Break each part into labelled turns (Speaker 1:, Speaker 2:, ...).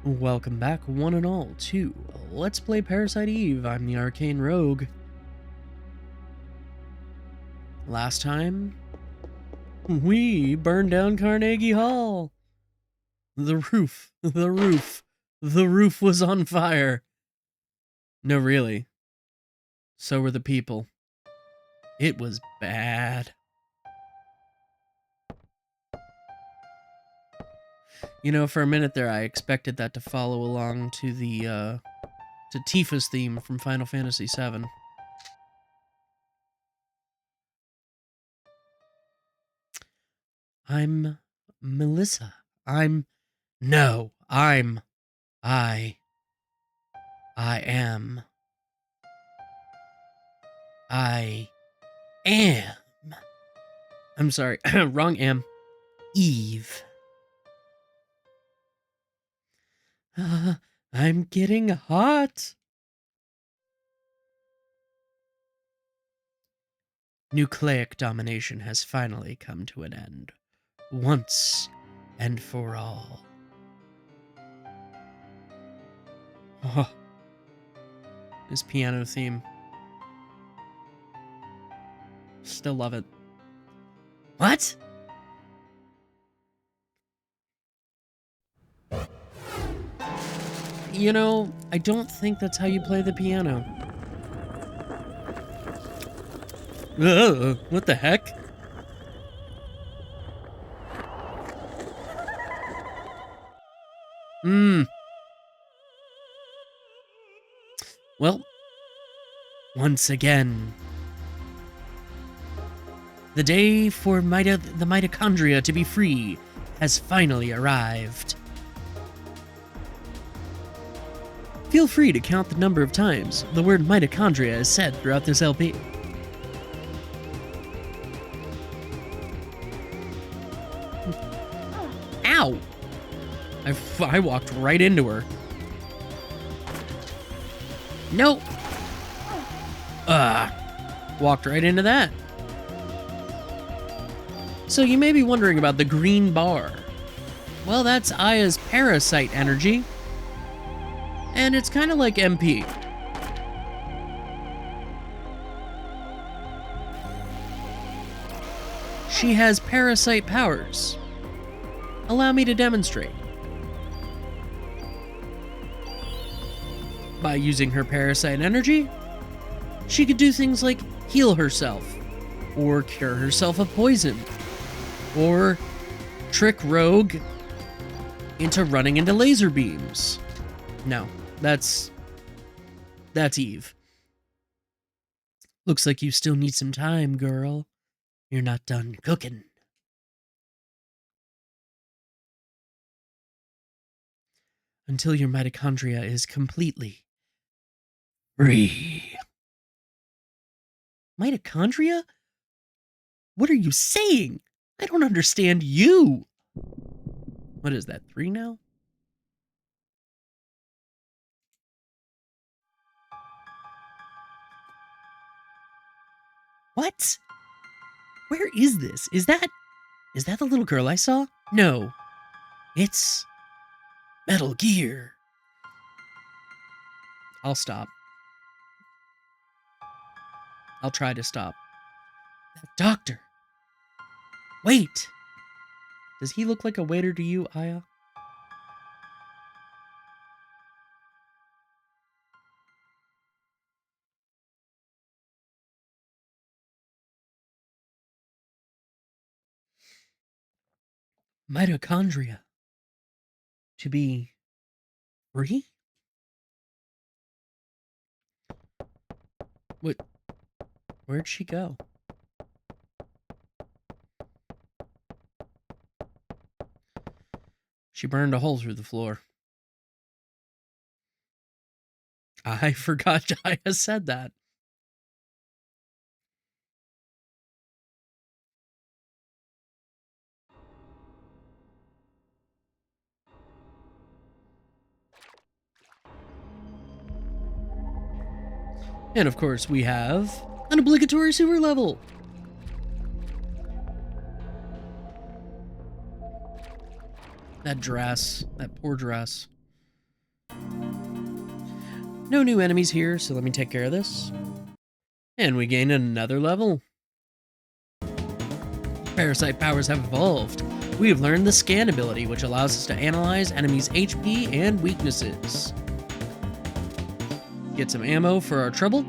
Speaker 1: Welcome back, one and all, to Let's Play Parasite Eve. I'm the Arcane Rogue. Last time, we burned down Carnegie Hall. The roof was on fire. No, really. So were the people. It was bad. You know, for a minute there, I expected that to follow along to the, to Tifa's theme from Final Fantasy VII. I'm Melissa. I am. I'm sorry, wrong am. Eve. I'm getting hot. Nucleic domination has finally come to an end. Once and for all. Oh, this piano theme. Still love it. What? You know, I don't think that's how you play the piano. Ugh, what the heck? Well, once again, the day for the mitochondria to be free has finally arrived. Feel free to count the number of times the word mitochondria is said throughout this LP. Ow! I walked right into her. Nope. Walked right into that. So you may be wondering about the green bar. Well, that's Aya's parasite energy. And it's kind of like MP. She has parasite powers. Allow me to demonstrate. By using her parasite energy, she could do things like heal herself, or cure herself of poison, or trick Rogue into running into laser beams. No, that's Eve. Looks like you still need some time, girl. You're not done cooking. Until your mitochondria is completely free. Mitochondria? What are you saying? I don't understand you. What is that, 3 now? What? Where is this? Is that the little girl I saw? No. It's Metal Gear. I'll stop. I'll try to stop. That doctor. Wait. Does he look like a waiter to you, Aya? Mitochondria. To be free? What? Where'd she go? She burned a hole through the floor. I forgot Aya said that. And of course we have an obligatory sewer level. That dress. That poor dress. No new enemies here, so let me take care of this. And we gain another level. Parasite powers have evolved. We have learned the scan ability, which allows us to analyze enemies' HP and weaknesses. Get some ammo for our trouble.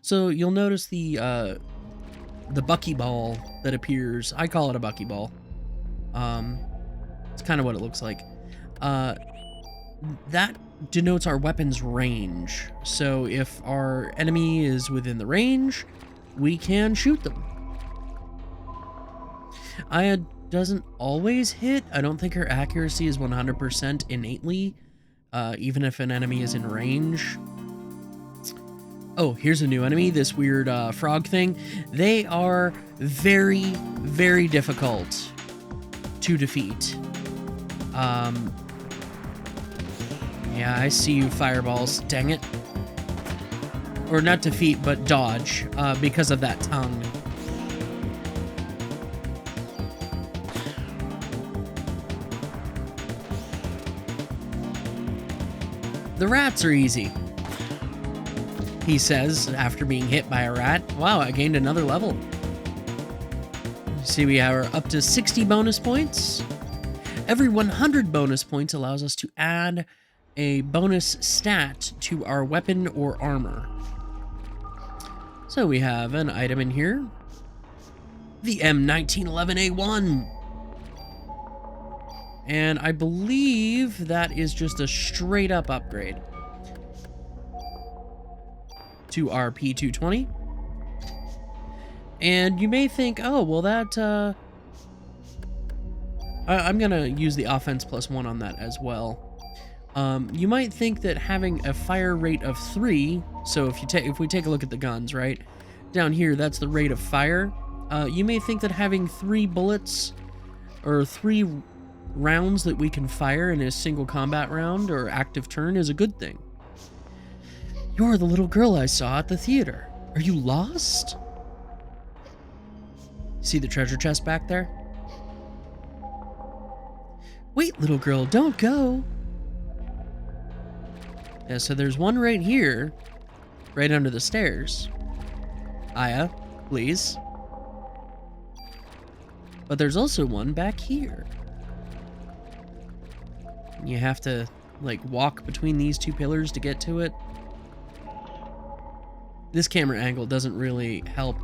Speaker 1: So you'll notice the buckyball that appears. I call it a buckyball. It's kind of what it looks like. That denotes our weapon's range. So if our enemy is within the range, we can shoot them. Aya doesn't always hit. I don't think her accuracy is 100% innately, even if an enemy is in range. Oh, here's a new enemy, this weird frog thing. They are very, very difficult to defeat. Yeah, I see you, fireballs. Dang it. Or not defeat, but dodge, because of that tongue. The rats are easy, he says after being hit by a rat. Wow, I gained another level. See, we are up to 60 bonus points. Every 100 bonus points allows us to add a bonus stat to our weapon or armor. So we have an item in here. The M1911A1. And I believe that is just a straight up upgrade to our P220. And you may think, oh, well that, I'm gonna use the offense +1 on that as well. You might think that having a fire rate of 3, so if we take a look at the guns, right? Down here, that's the rate of fire. You may think that having 3 bullets, or 3 rounds that we can fire in a single combat round or active turn is a good thing. You're the little girl I saw at the theater. Are you lost? See the treasure chest back there? Wait, little girl, don't go. Yeah, so there's one right here, right under the stairs. Aya, please. But there's also one back here. You have to, like, walk between these 2 pillars to get to it. This camera angle doesn't really help.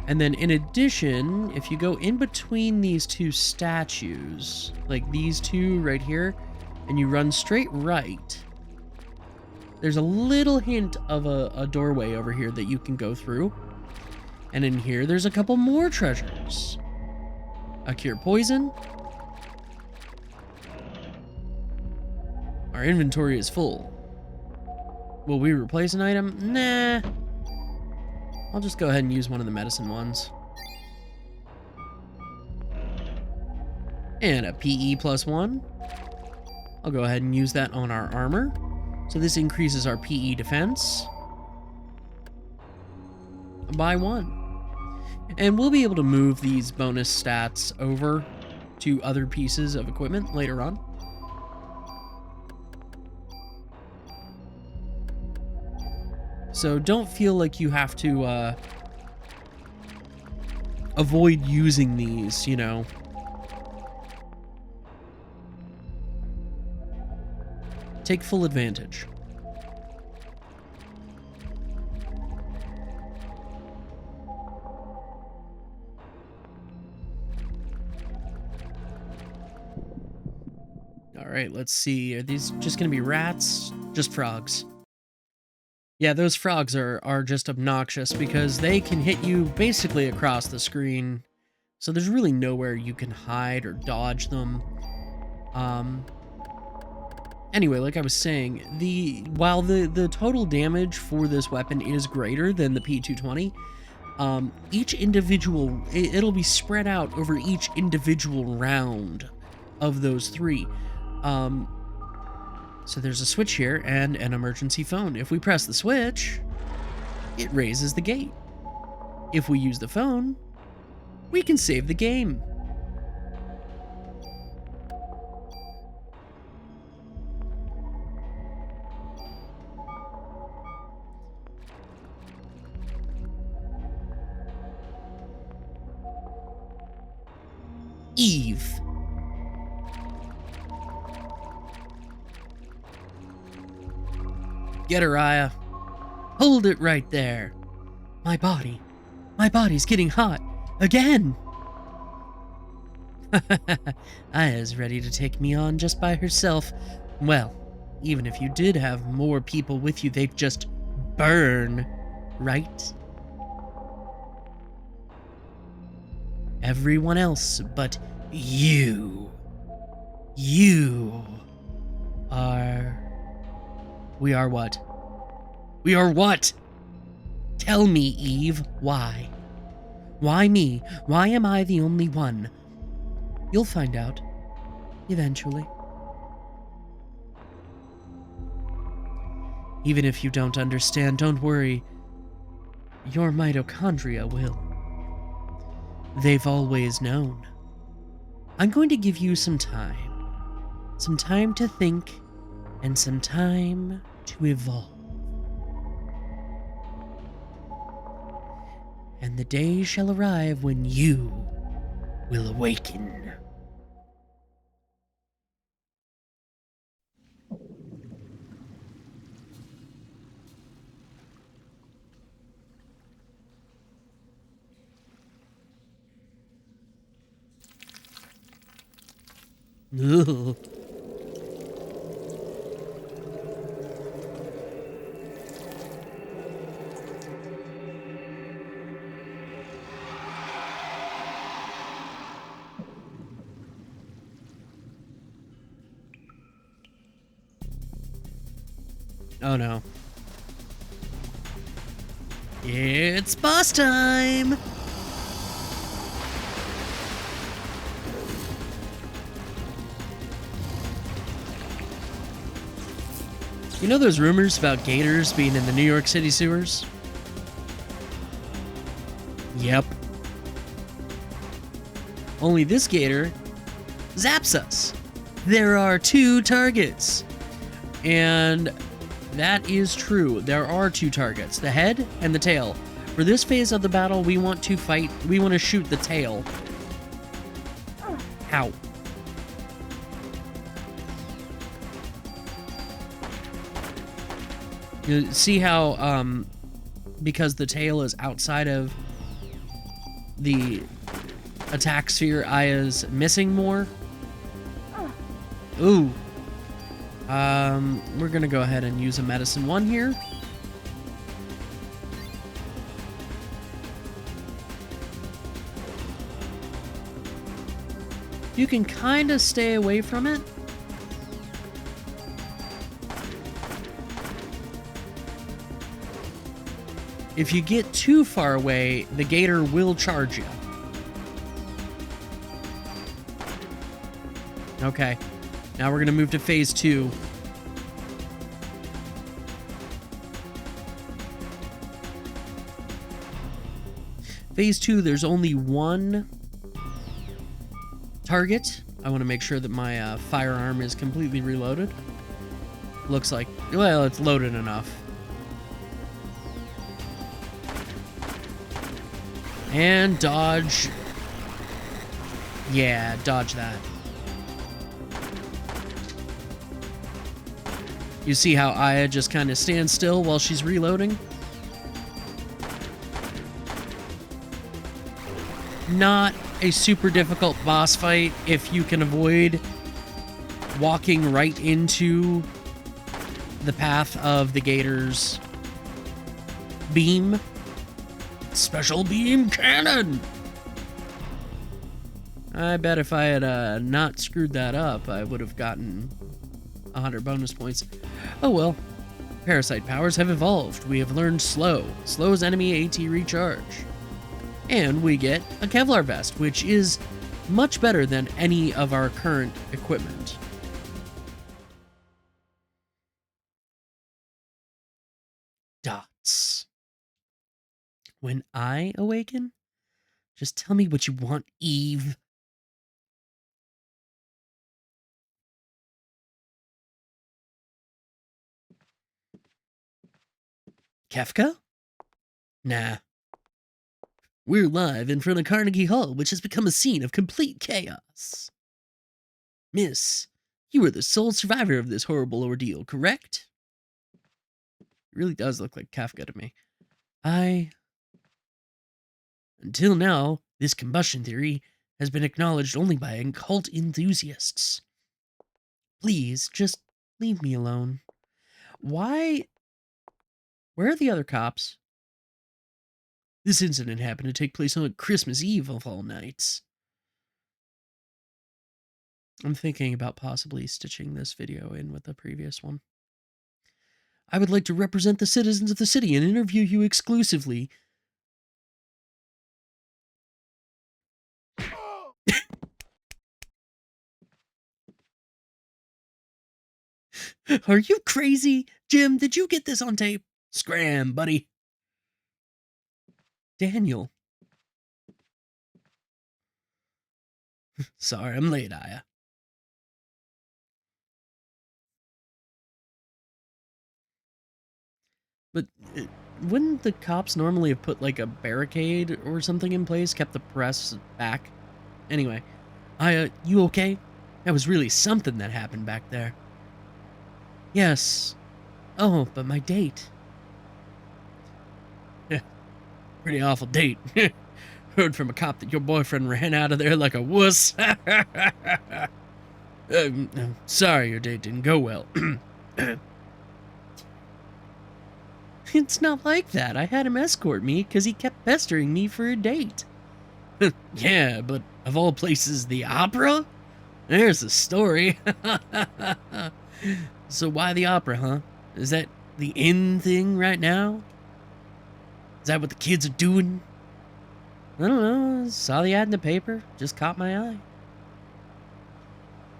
Speaker 1: And then in addition, if you go in between these 2 statues, like these 2 right here, and you run straight right, there's a little hint of a doorway over here that you can go through. And in here, there's a couple more treasures. A cure poison. Our inventory is full. Will we replace an item? Nah. I'll just go ahead and use one of the medicine ones. And a PE +1. I'll go ahead and use that on our armor. So this increases our PE defense by 1. And we'll be able to move these bonus stats over to other pieces of equipment later on. So don't feel like you have to avoid using these, you know. Take full advantage. All right, let's see. Are these just going to be rats? Just frogs. Yeah, those frogs are just obnoxious because they can hit you basically across the screen. So there's really nowhere you can hide or dodge them. Anyway, like I was saying, while the total damage for this weapon is greater than the P220, each individual, it'll be spread out over each individual round of those 3. So there's a switch here and an emergency phone. If we press the switch, it raises the gate. If we use the phone, we can save the game. Eve. Get her, Aya. Hold it right there. My body's getting hot again. Aya's ready to take me on just by herself. Well, even if you did have more people with you, they'd just burn, right? Everyone else but you. You are... We are what? We are what? Tell me, Eve, why? Why me? Why am I the only one? You'll find out. Eventually. Even if you don't understand, don't worry. Your mitochondria will. They've always known. I'm going to give you some time. Some time to think, and some time to evolve. And the day shall arrive when you will awaken. Ugh. Oh no. It's boss time! You know those rumors about gators being in the New York City sewers? Yep. Only this gator zaps us. There are 2 targets. And that is true. There are 2 targets, the head and the tail. For this phase of the battle, we want to shoot the tail. Ow. You see how, because the tail is outside of the attack sphere, Aya's missing more? Ooh. We're gonna go ahead and use a medicine 1 here. You can kind of stay away from it. If you get too far away, the gator will charge you. Okay. Now we're going to move to phase 2. Phase 2, there's only 1 target. I want to make sure that my firearm is completely reloaded. Looks like, well, it's loaded enough. And dodge. Yeah, dodge that. You see how Aya just kind of stands still while she's reloading? Not a super difficult boss fight if you can avoid walking right into the path of the gator's beam. Special beam cannon! I bet if I had not screwed that up, I would have gotten 100 bonus points. Oh well. Parasite powers have evolved. We have learned slow. Slows enemy AT recharge. And we get a Kevlar vest, which is much better than any of our current equipment. Dots. When I awaken, just tell me what you want, Eve. Kefka? Nah. We're live in front of Carnegie Hall, which has become a scene of complete chaos. Miss, you are the sole survivor of this horrible ordeal, correct? It really does look like Kafka to me. Until now, this combustion theory has been acknowledged only by occult enthusiasts. Please, just leave me alone. Why? Where are the other cops? This incident happened to take place on Christmas Eve of all nights. I'm thinking about possibly stitching this video in with the previous one. I would like to represent the citizens of the city and interview you exclusively. Are you crazy? Jim, did you get this on tape? Scram, buddy. Daniel. Sorry, I'm late, Aya. But wouldn't the cops normally have put like a barricade or something in place, kept the press back? Anyway, Aya, you okay? That was really something that happened back there. Yes. Oh, but my date. Pretty awful date. Heard from a cop that your boyfriend ran out of there like a wuss. Sorry your date didn't go well. It's not like that. I had him escort me because he kept pestering me for a date. Yeah, but of all places, the opera? There's the story. So why the opera, huh? Is that the in thing right now? Is that what the kids are doing? I don't know. Saw the ad in the paper. Just caught my eye.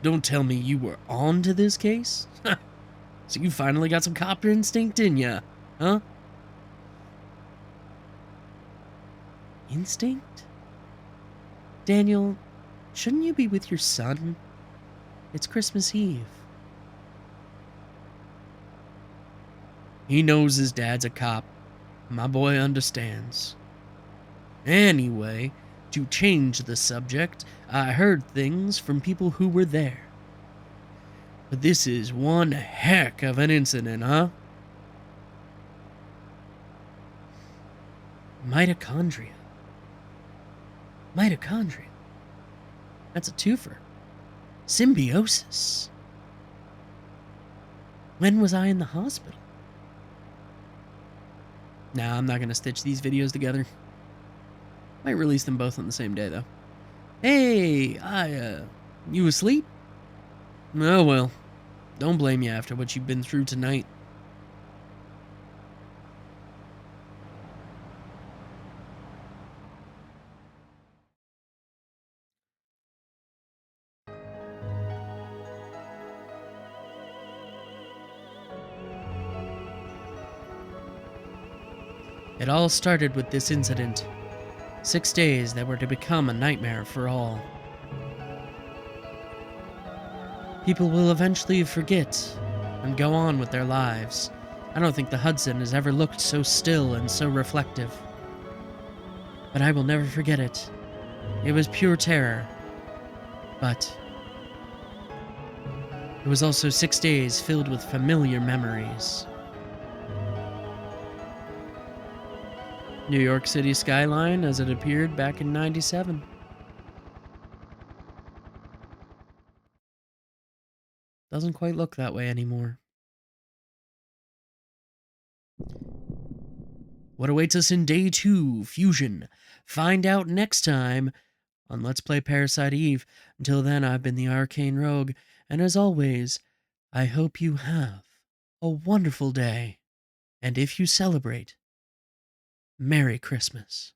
Speaker 1: Don't tell me you were on to this case? So you finally got some copper instinct in ya, huh? Instinct? Daniel, shouldn't you be with your son? It's Christmas Eve. He knows his dad's a cop. My boy understands. Anyway, to change the subject, I heard things from people who were there. But this is one heck of an incident, huh? Mitochondria. Mitochondria. That's a twofer. Symbiosis. When was I in the hospital? Nah, I'm not gonna stitch these videos together. Might release them both on the same day, though. Hey, you asleep? Oh well. Don't blame you after what you've been through tonight. It all started with this incident. 6 days that were to become a nightmare for all. People will eventually forget and go on with their lives. I don't think the Hudson has ever looked so still and so reflective. But I will never forget it. It was pure terror. But it was also 6 days filled with familiar memories. New York City skyline as it appeared back in '97. Doesn't quite look that way anymore. What awaits us in Day 2, Fusion? Find out next time on Let's Play Parasite Eve. Until then, I've been the Arcane Rogue, and as always, I hope you have a wonderful day. And if you celebrate, Merry Christmas.